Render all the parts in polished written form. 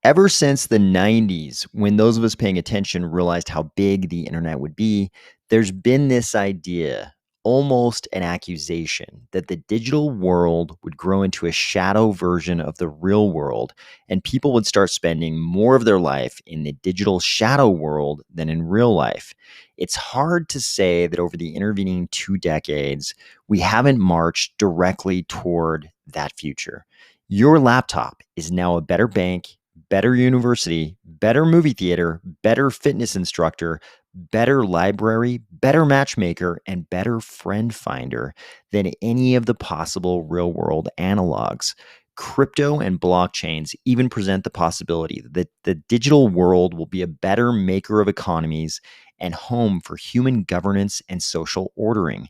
Ever since the 90s, when those of us paying attention realized how big the internet would be, there's been this idea, almost an accusation, that the digital world would grow into a shadow version of the real world, and people would start spending more of their life in the digital shadow world than in real life. It's hard to say that over the intervening 2 decades, we haven't marched directly toward that future. Your laptop is now a better bank, better university, better movie theater, better fitness instructor, better library, better matchmaker, and better friend finder than any of the possible real world analogues. Crypto and blockchains even present the possibility that the digital world will be a better maker of economies and home for human governance and social ordering.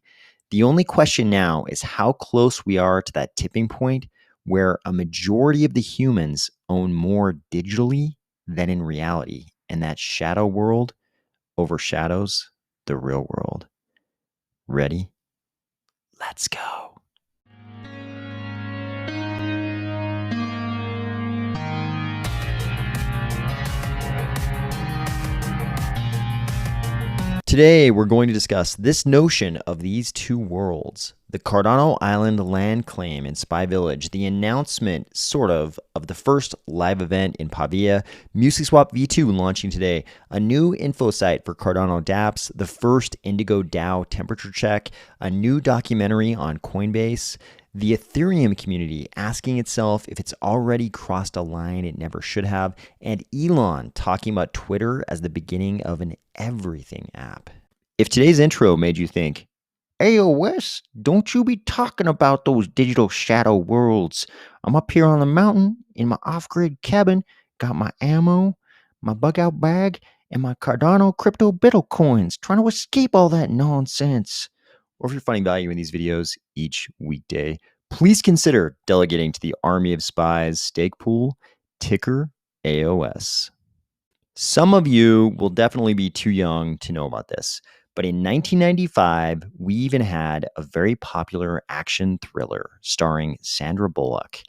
The only question now is how close we are to that tipping point where a majority of the humans own more digitally than in reality, and that shadow world overshadows the real world. Ready? Let's go. Today, we're going to discuss this notion of these two worlds, the Cardano Island land claim in Spy Village, the announcement, sort of the first live event in Pavia, MuesliSwap V2 launching today, a new info site for Cardano dApps, the first Indigo DAO temperature check, a new documentary on Coinbase, the Ethereum community asking itself if it's already crossed a line it never should have, and Elon talking about Twitter as the beginning of an everything app. If today's intro made you think, AOS, don't you be talking about those digital shadow worlds. I'm up here on the mountain in my off-grid cabin, got my ammo, my bug-out bag, and my Cardano crypto Bitcoins, trying to escape all that nonsense. Or if you're finding value in these videos each weekday, please consider delegating to the Army of Spies stake pool, ticker AOS. Some of you will definitely be too young to know about this, but in 1995, we even had a very popular action thriller starring Sandra Bullock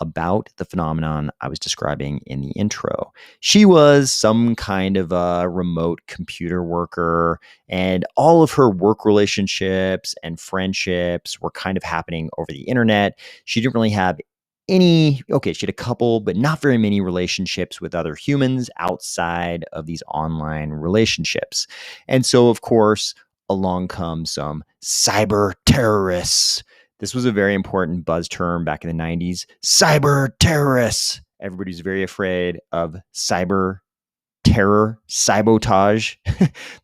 about the phenomenon I was describing in the intro. She was some kind of a remote computer worker, and all of her work relationships and friendships were kind of happening over the internet. She didn't really have she had a couple, but not very many relationships with other humans outside of these online relationships. And so, of course, along come some cyber terrorists. This was a very important buzz term back in the 90s. Cyber terrorists. Everybody's very afraid of cyber terror, sabotage,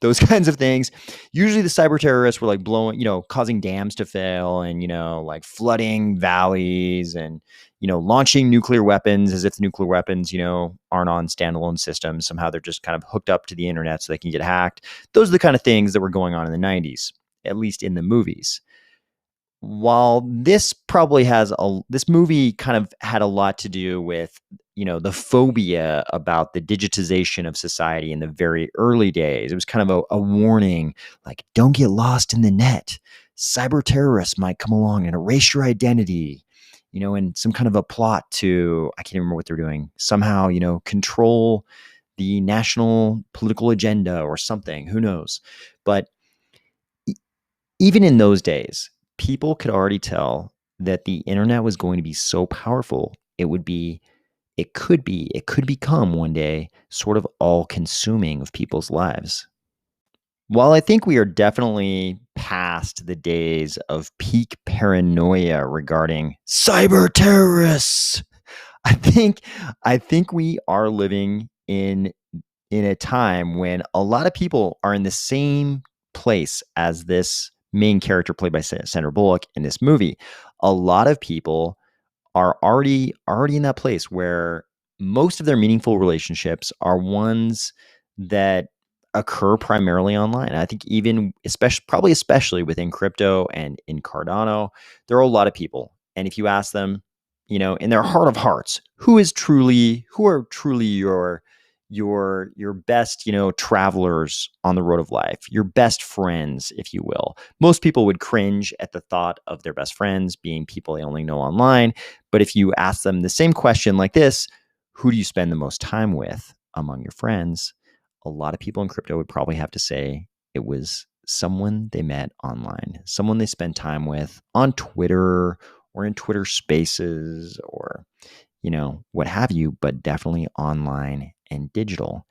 those kinds of things. Usually the cyber terrorists were like blowing, causing dams to fail and, like flooding valleys and, launching nuclear weapons as if nuclear weapons, aren't on standalone systems. Somehow they're just kind of hooked up to the internet so they can get hacked. Those are the kind of things that were going on in the 90s, at least in the movies. While this movie kind of had a lot to do with, the phobia about the digitization of society in the very early days. It was kind of a warning, like, don't get lost in the net. Cyber terrorists might come along and erase your identity, and some kind of a plot to, I can't remember what they're doing, somehow, control the national political agenda or something, who knows. But even in those days, people could already tell that the internet was going to be so powerful, it could become one day sort of all-consuming of people's lives. While I think we are definitely past the days of peak paranoia regarding cyber terrorists, I think we are living in a time when a lot of people are in the same place as this main character played by Sandra Bullock in this movie. A lot of people are already in that place where most of their meaningful relationships are ones that occur primarily online. And I think especially within crypto and in Cardano, there are a lot of people. And if you ask them, in their heart of hearts, who are truly your best, travelers on the road of life, your best friends, if you will. Most people would cringe at the thought of their best friends being people they only know online. But if you ask them the same question like this, who do you spend the most time with among your friends? A lot of people in crypto would probably have to say it was someone they met online, someone they spent time with on Twitter or in Twitter Spaces or, what have you, but definitely online and digital.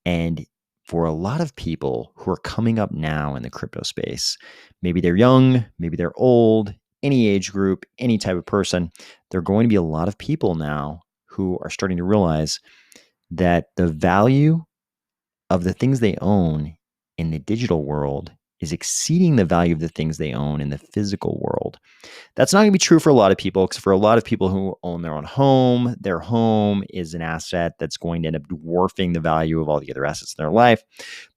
And for a lot of people who are coming up now in the crypto space, maybe they're young, maybe they're old, any age group, any type of person, there are going to be a lot of people now who are starting to realize that the value of the things they own in the digital world is exceeding the value of the things they own in the physical world. That's not going to be true for a lot of people, because for a lot of people who own their own home, their home is an asset that's going to end up dwarfing the value of all the other assets in their life.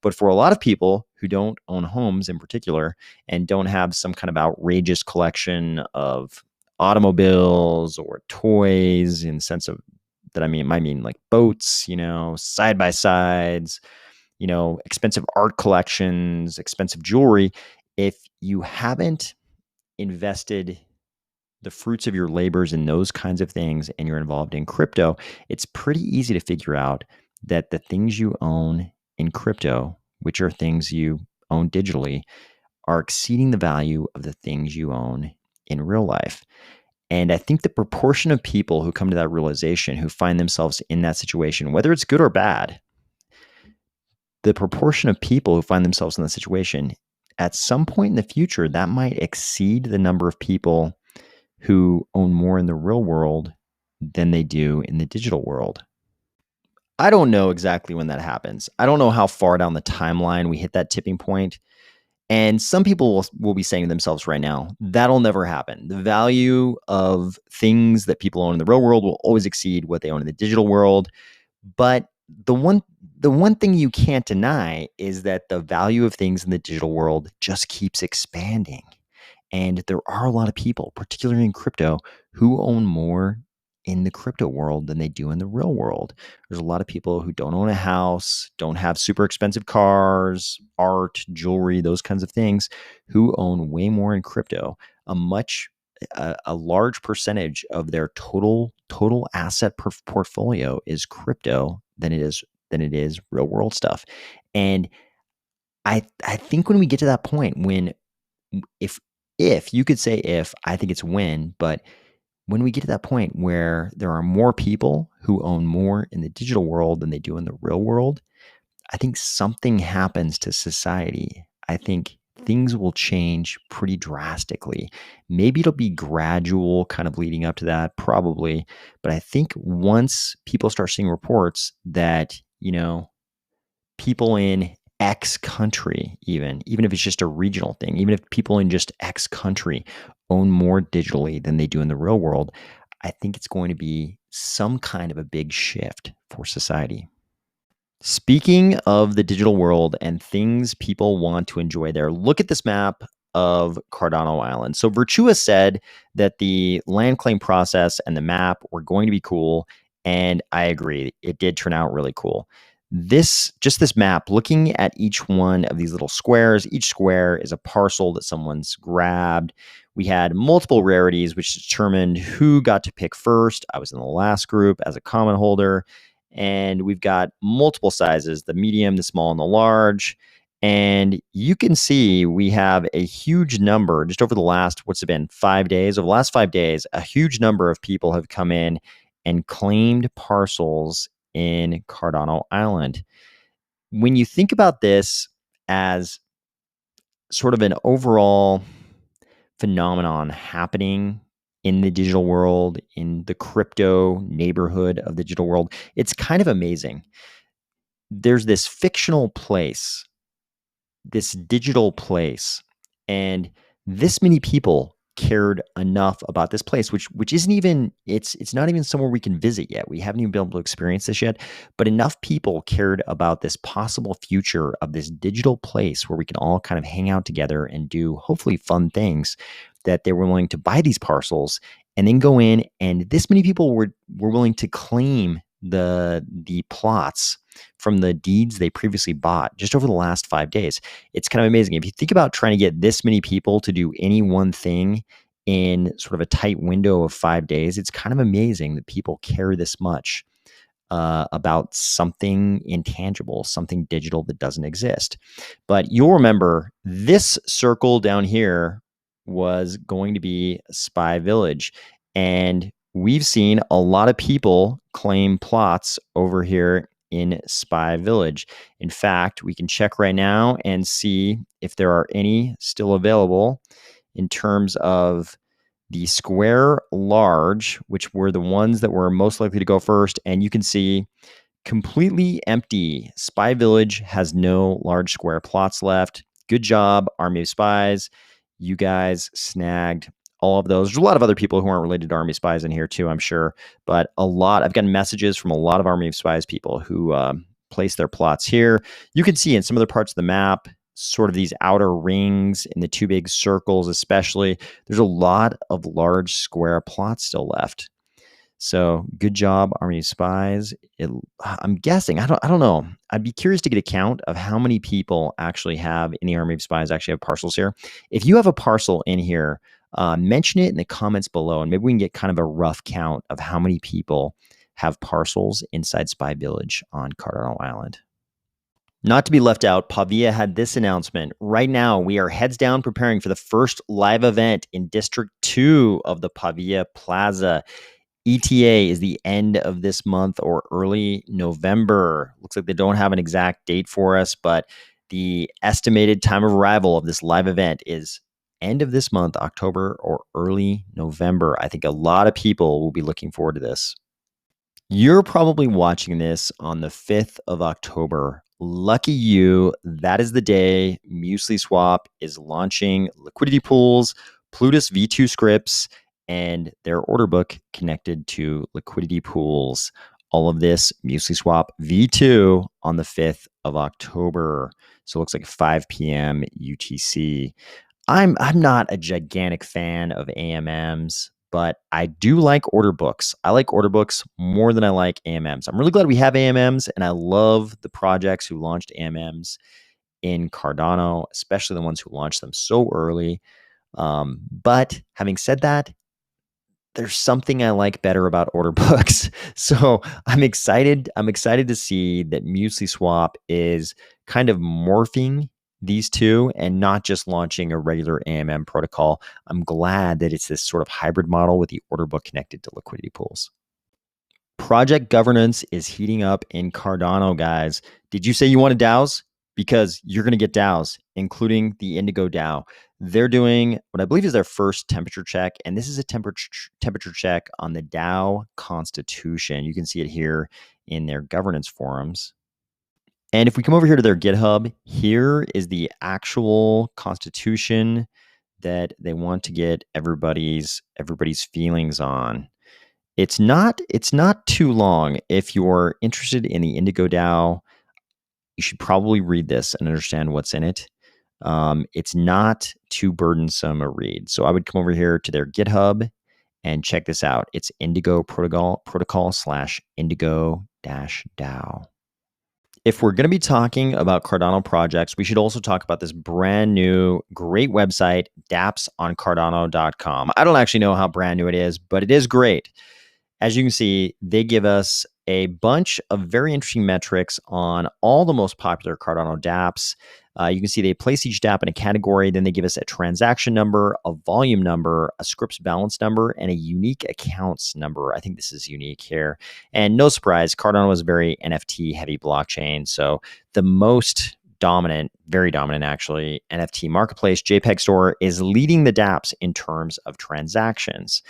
But for a lot of people who don't own homes in particular and don't have some kind of outrageous collection of automobiles or toys, in the sense of that, I mean like boats, side by sides, expensive art collections, expensive jewelry. If you haven't invested the fruits of your labors in those kinds of things and you're involved in crypto, it's pretty easy to figure out that the things you own in crypto, which are things you own digitally, are exceeding the value of the things you own in real life. And I think the proportion of people who come to that realization, who find themselves in that situation, whether it's good or bad, the proportion of people who find themselves in that situation, at some point in the future, that might exceed the number of people who own more in the real world than they do in the digital world. I don't know exactly when that happens. I don't know how far down the timeline we hit that tipping point. And some people will be saying to themselves right now, that'll never happen. The value of things that people own in the real world will always exceed what they own in the digital world. But the one thing you can't deny is that the value of things in the digital world just keeps expanding. And there are a lot of people, particularly in crypto, who own more in the crypto world than they do in the real world. There's a lot of people who don't own a house, don't have super expensive cars, art, jewelry, those kinds of things, who own way more in crypto. A large percentage of their total asset portfolio is crypto than it is real world stuff. And I think when we get to that point, when if you could say if, I think it's when, but when we get to that point where there are more people who own more in the digital world than they do in the real world, I think something happens to society. I think things will change pretty drastically. Maybe it'll be gradual, kind of leading up to that, probably. But I think once people start seeing reports that, people in X country, even if it's just a regional thing, even if people in just X country own more digitally than they do in the real world, I think it's going to be some kind of a big shift for society. Speaking of the digital world and things people want to enjoy there, look at this map of Cardano Island. So Virtua said that the land claim process and the map were going to be cool, and I agree. It did turn out really cool. This map, looking at each one of these little squares, each square is a parcel that someone's grabbed. We had multiple rarities, which determined who got to pick first. I was in the last group as a common holder. And we've got multiple sizes, the medium, the small, and the large. And you can see we have a huge number just over the last, what's it been, 5 days? Over the last 5 days, a huge number of people have come in and claimed parcels in Cardano Island. When you think about this as sort of an overall phenomenon happening in the digital world, in the crypto neighborhood of the digital world, it's kind of amazing. There's this fictional place, this digital place, and this many people cared enough about this place, which isn't even, it's not even somewhere we can visit yet. We haven't even been able to experience this yet, but enough people cared about this possible future of this digital place where we can all kind of hang out together and do hopefully fun things, that they were willing to buy these parcels and then go in, and this many people were willing to claim the plots from the deeds they previously bought just over the last 5 days. It's kind of amazing. If you think about trying to get this many people to do any one thing in sort of a tight window of 5 days, it's kind of amazing that people care this much about something intangible, something digital that doesn't exist. But you'll remember this circle down here was going to be Spy Village. And we've seen a lot of people claim plots over here in Spy Village. In fact, we can check right now and see if there are any still available in terms of the square large, which were the ones that were most likely to go first. And you can see completely empty. Spy Village has no large square plots left. Good job, Army of Spies. You guys snagged all of those. There's a lot of other people who aren't related to Army of Spies in here too, I'm sure. But I've gotten messages from a lot of Army of Spies people who place their plots here. You can see in some other parts of the map, sort of these outer rings in the two big circles especially, there's a lot of large square plots still left. So good job, Army of Spies. I'm guessing, I don't know. I'd be curious to get a count of how many people actually have in the Army of Spies actually have parcels here. If you have a parcel in here, mention it in the comments below, and maybe we can get kind of a rough count of how many people have parcels inside Spy Village on Cardano Island. Not to be left out, Pavia had this announcement. Right now, we are heads down preparing for the first live event in District 2 of the Pavia Plaza. ETA is the end of this month or early November. Looks like they don't have an exact date for us, but the estimated time of arrival of this live event is end of this month, October or early November. I think a lot of people will be looking forward to this. You're probably watching this on the 5th of October. Lucky you, that is the day MuesliSwap is launching liquidity pools, Plutus V2 scripts, and their order book connected to liquidity pools. All of this MuesliSwap V2 on the 5th of October. So it looks like 5 p.m. UTC. I'm not a gigantic fan of AMMs, but I do like order books. I like order books more than I like AMMs. I'm really glad we have AMMs, and I love the projects who launched AMMs in Cardano, especially the ones who launched them so early. But having said that, there's something I like better about order books. So I'm excited. I'm excited to see that MuesliSwap is kind of morphing these two and not just launching a regular AMM protocol. I'm glad that it's this sort of hybrid model with the order book connected to liquidity pools. Project governance is heating up in Cardano, guys. Did you say you wanted DAOs? Because you're going to get DAOs, including the Indigo DAO. They're doing what I believe is their first temperature check, and this is a temperature check on the DAO constitution. You can see it here in their governance forums. And if we come over here to their GitHub, here is the actual constitution that they want to get everybody's feelings on. It's not too long. If you're interested in the Indigo DAO, you should probably read this and understand what's in it. It's not too burdensome a read. So I would come over here to their GitHub and check this out. It's Indigo protocol / Indigo DAO. If we're going to be talking about Cardano projects, we should also talk about this brand new great website, dappsoncardano.com. I don't actually know how brand new it is, but it is great. As you can see, they give us a bunch of very interesting metrics on all the most popular Cardano dApps. You can see they place each dApp in a category, then they give us a transaction number, a volume number, a scripts balance number, and a unique accounts number. I think this is unique here. And no surprise, Cardano is a very NFT heavy blockchain. So the most dominant, very dominant actually, NFT marketplace, JPEG Store, is leading the dApps in terms of transactions.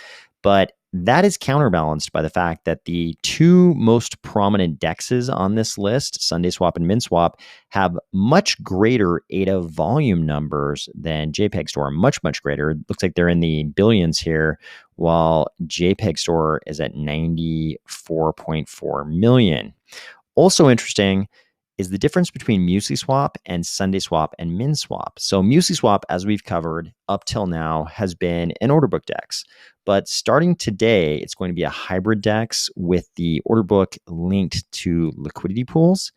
But that is counterbalanced by the fact that the two most prominent dexes on this list, SundaySwap and MinSwap, have much greater ADA volume numbers than JPEG Store, much greater. It looks like they're in the billions here, while JPEG Store is at 94.4 million. Also interesting is the difference between MuesliSwap and SundaySwap and MinSwap. So MuesliSwap, as we've covered up till now, has been an order book DEX. But starting today, it's going to be a hybrid DEX with the order book linked to liquidity pools.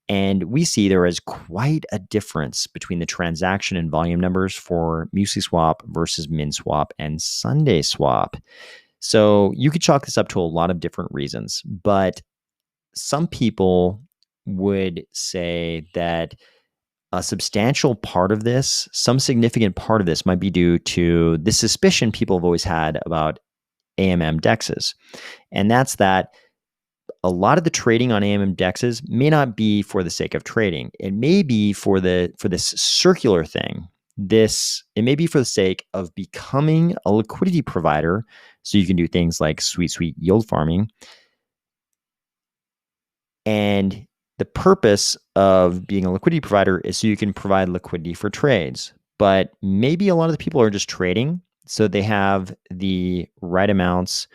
And we see there is quite a difference between the transaction and volume numbers for MuesliSwap versus MinSwap and SundaySwap. So you could chalk this up to a lot of different reasons, but some people would say that a substantial part of this, some significant part of this, might be due to the suspicion people have always had about AMM dexes. And that's that a lot of the trading on AMM dexes may not be for the sake of trading. It may be for this circular thing. It may be for the sake of becoming a liquidity provider, so you can do things like sweet yield farming. And the purpose of being a liquidity provider is so you can provide liquidity for trades. But maybe a lot of the people are just trading, so they have the right amounts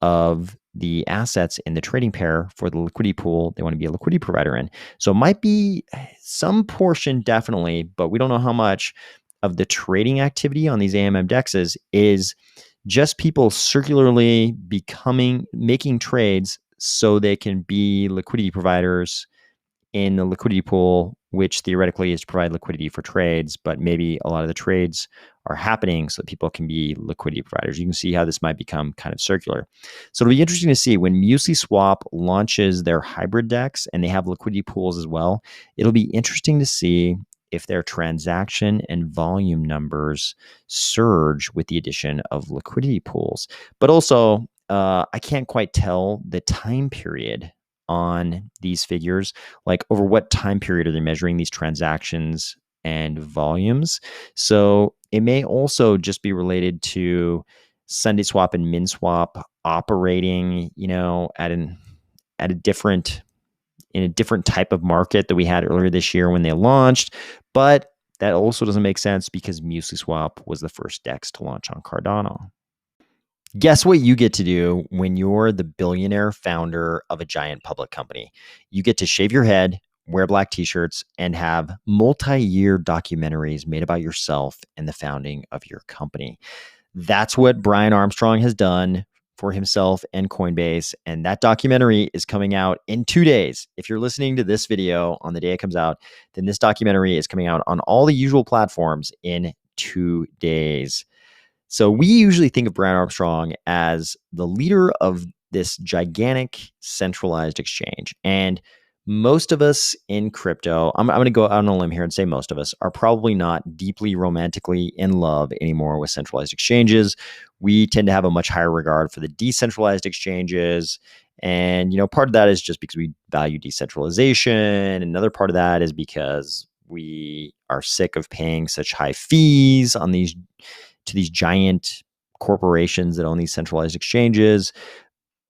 of the assets in the trading pair for the liquidity pool they want to be a liquidity provider in. So it might be some portion, definitely, but we don't know how much of the trading activity on these AMM dexes is just people circularly making trades so they can be liquidity providers in the liquidity pool, which theoretically is to provide liquidity for trades, but maybe a lot of the trades are happening so that people can be liquidity providers. You can see how this might become kind of circular. So it'll be interesting to see when MuesliSwap launches their hybrid DEX and they have liquidity pools as well. It'll be interesting to see if their transaction and volume numbers surge with the addition of liquidity pools. But also, I can't quite tell the time period on these figures, like over what time period are they measuring these transactions and volumes. So it may also just be related to SundaeSwap and MinSwap operating, at a different type of market that we had earlier this year when they launched. But that also doesn't make sense because MuesliSwap was the first DEX to launch on Cardano. Guess what you get to do when you're the billionaire founder of a giant public company? You get to shave your head, wear black t-shirts, and have multi-year documentaries made about yourself and the founding of your company. That's what Brian Armstrong has done for himself and Coinbase. And that documentary is coming out in 2 days. If you're listening to this video on the day it comes out, then this documentary is coming out on all the usual platforms in 2 days. So we usually think of Brian Armstrong as the leader of this gigantic centralized exchange. And most of us in crypto, I'm going to go out on a limb here and say most of us are probably not deeply romantically in love anymore with centralized exchanges. We tend to have a much higher regard for the decentralized exchanges. And, part of that is just because we value decentralization. Another part of that is because we are sick of paying such high fees to these giant corporations that own these centralized exchanges.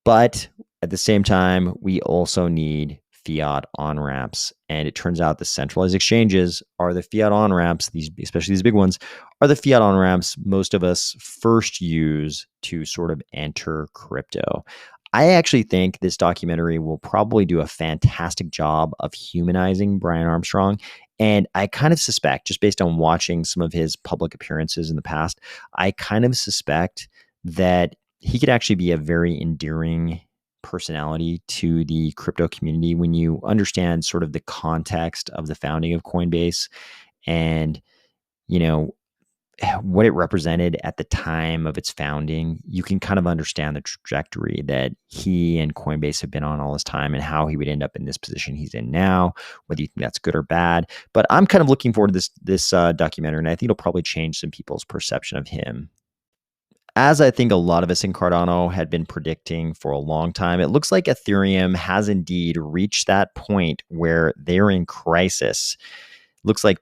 But at the same time, we also need fiat on-ramps. And it turns out the centralized exchanges are the fiat on-ramps, especially these big ones, are the fiat on-ramps most of us first use to sort of enter crypto. I actually think this documentary will probably do a fantastic job of humanizing Brian Armstrong. And I kind of suspect, just based on watching some of his public appearances in the past, I kind of suspect that he could actually be a very endearing personality to the crypto community when you understand sort of the context of the founding of Coinbase and, what it represented at the time of its founding. You can kind of understand the trajectory that he and Coinbase have been on all this time and how he would end up in this position he's in now, whether you think that's good or bad. But I'm kind of looking forward to this documentary, and I think it'll probably change some people's perception of him. As I think a lot of us in Cardano had been predicting for a long time, it looks like Ethereum has indeed reached that point where they're in crisis. Looks like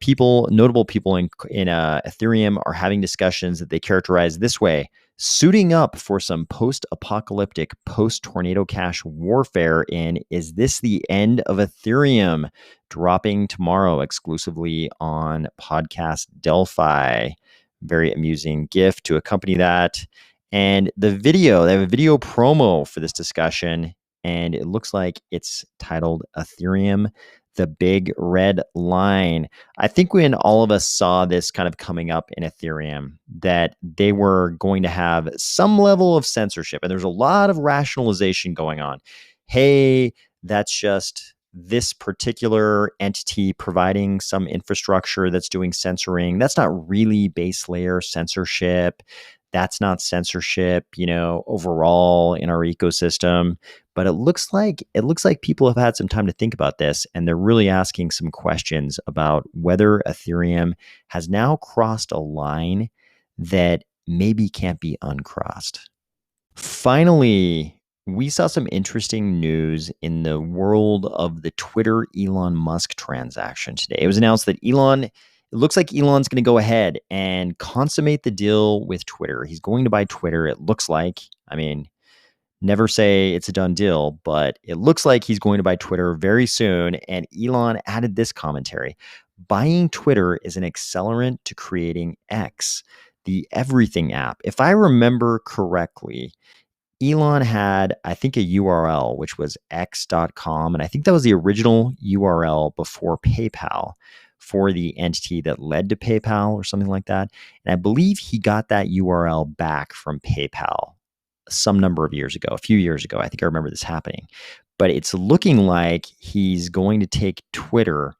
notable people in Ethereum are having discussions that they characterize this way: suiting up for some post-apocalyptic, post-tornado cash warfare in Is This the End of Ethereum? Dropping tomorrow exclusively on podcast Delphi. Very amusing GIF to accompany that. And they have a video promo for this discussion, and it looks like it's titled Ethereum, the Big Red Line. I think when all of us saw this kind of coming up in Ethereum, that they were going to have some level of censorship, and there's a lot of rationalization going on. Hey, that's just this particular entity providing some infrastructure that's doing censoring. That's not really base layer censorship. that's not censorship, overall in our ecosystem. But it looks like people have had some time to think about this, and they're really asking some questions about whether Ethereum has now crossed a line that maybe can't be uncrossed. Finally, we saw some interesting news in the world of the Twitter Elon Musk transaction today. It was announced that it looks like Elon's going to go ahead and consummate the deal with Twitter. He's going to buy Twitter, it looks like. I mean, never say it's a done deal, but it looks like he's going to buy Twitter very soon. And Elon added this commentary: buying Twitter is an accelerant to creating X, the everything app. If I remember correctly, Elon had, I think, a URL, which was x.com. And I think that was the original URL before PayPal for the entity that led to PayPal or something like that. And I believe he got that URL back from PayPal some number of years ago, a few years ago. I think I remember this happening. But it's looking like he's going to take Twitter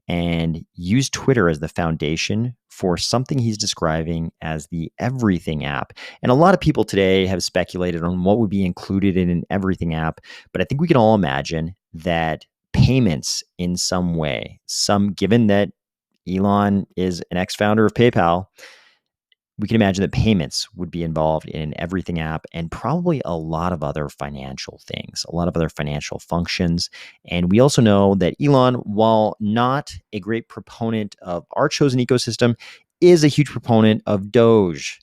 and use Twitter as the foundation for something he's describing as the everything app. And a lot of people today have speculated on what would be included in an everything app, but I think we can all imagine that payments in some way, given that Elon is an ex-founder of PayPal, we can imagine that payments would be involved in an everything app and probably a lot of other financial things, a lot of other financial functions. And we also know that Elon, while not a great proponent of our chosen ecosystem, is a huge proponent of Doge,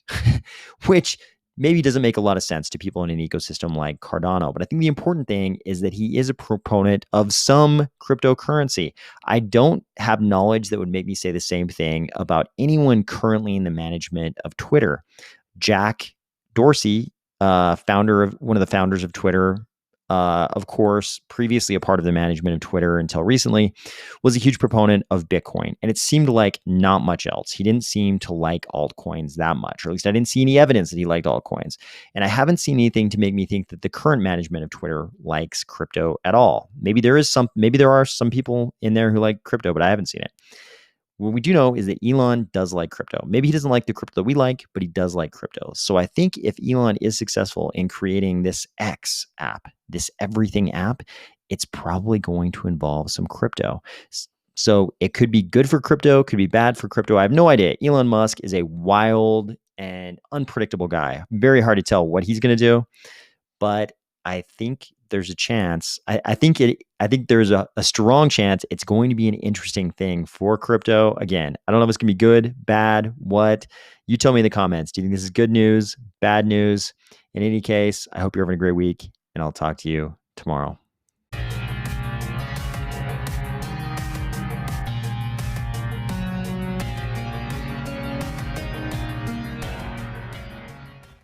which maybe doesn't make a lot of sense to people in an ecosystem like Cardano. But I think the important thing is that he is a proponent of some cryptocurrency. I don't have knowledge that would make me say the same thing about anyone currently in the management of Twitter. Jack Dorsey, one of the founders of Twitter, of course, previously a part of the management of Twitter until recently, was a huge proponent of Bitcoin. And it seemed like not much else. He didn't seem to like altcoins that much, or at least I didn't see any evidence that he liked altcoins. And I haven't seen anything to make me think that the current management of Twitter likes crypto at all. Maybe there are some people in there who like crypto, but I haven't seen it. What we do know is that Elon does like crypto. Maybe he doesn't like the crypto that we like, but he does like crypto. So I think if Elon is successful in creating this X app, this everything app, it's probably going to involve some crypto. So it could be good for crypto, could be bad for crypto. I have no idea. Elon Musk is a wild and unpredictable guy. Very hard to tell what he's going to do, but I think there's a chance. I think there's a strong chance it's going to be an interesting thing for crypto. Again, I don't know if it's going to be good, bad, what. You tell me in the comments. Do you think this is good news, bad news? In any case, I hope you're having a great week, and I'll talk to you tomorrow.